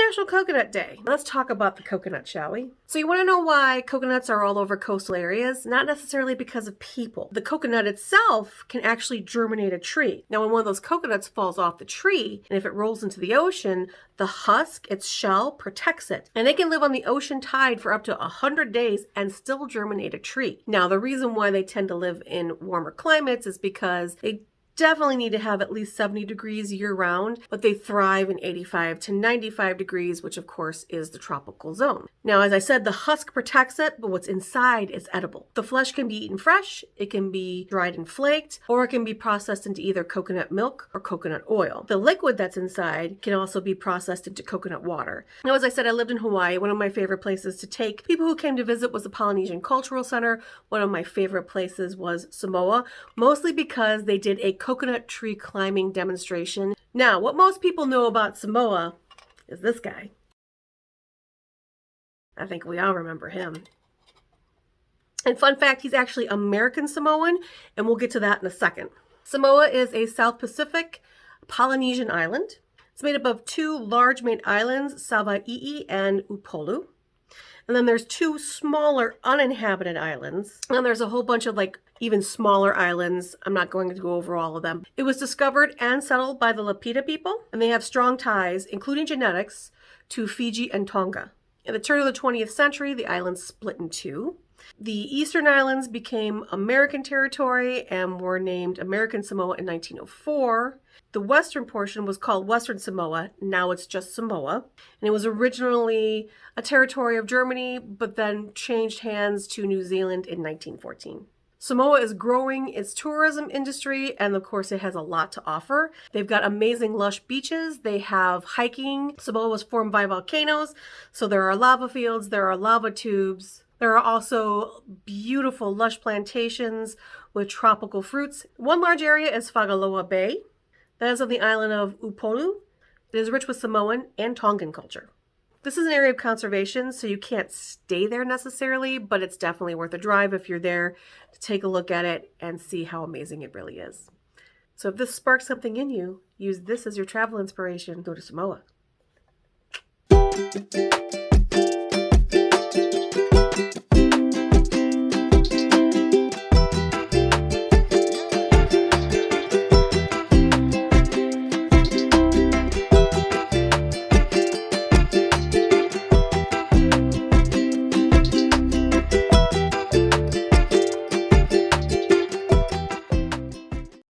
International Coconut Day. Let's talk about the coconut, shall we? So you want to know why coconuts are all over coastal areas? Not necessarily because of people. The coconut itself can actually germinate a tree. Now, when one of those coconuts falls off the tree, and if it rolls into the ocean, the husk, its shell, protects it. And they can live on the ocean tide for up to 100 days and still germinate a tree. Now, the reason why they tend to live in warmer climates is because they definitely need to have at least 70 degrees year round, but they thrive in 85 to 95 degrees, which of course is the tropical zone. Now, as I said, the husk protects it, but what's inside is edible. The flesh can be eaten fresh, it can be dried and flaked, or it can be processed into either coconut milk or coconut oil. The liquid that's inside can also be processed into coconut water. Now, as I said, I lived in Hawaii. One of my favorite places to take people who came to visit was the Polynesian Cultural Center. One of my favorite places was Samoa, mostly because they did a coconut tree climbing demonstration. Now, what most people know about Samoa is this guy. I think we all remember him. And fun fact, he's actually American Samoan, and we'll get to that in a second. Samoa is a South Pacific Polynesian island. It's made up of two large main islands, Savaii and Upolu. And then there's two smaller uninhabited islands. And there's a whole bunch of even smaller islands. I'm not going to go over all of them. It was discovered and settled by the Lapita people, and they have strong ties, including genetics, to Fiji and Tonga. At the turn of the 20th century, the islands split in two. The eastern islands became American territory and were named American Samoa in 1904. The western portion was called Western Samoa. Now it's just Samoa. And it was originally a territory of Germany, but then changed hands to New Zealand in 1914. Samoa is growing its tourism industry, and of course it has a lot to offer. They've got amazing lush beaches. They have hiking. Samoa was formed by volcanoes, so there are lava fields, there are lava tubes. There are also beautiful lush plantations with tropical fruits. One large area is Whagaloa Bay. That is on the island of Upolu. It is rich with Samoan and Tongan culture. This is an area of conservation, so you can't stay there necessarily, but it's definitely worth a drive if you're there to take a look at it and see how amazing it really is. So if this sparks something in you, use this as your travel inspiration. Go to Samoa.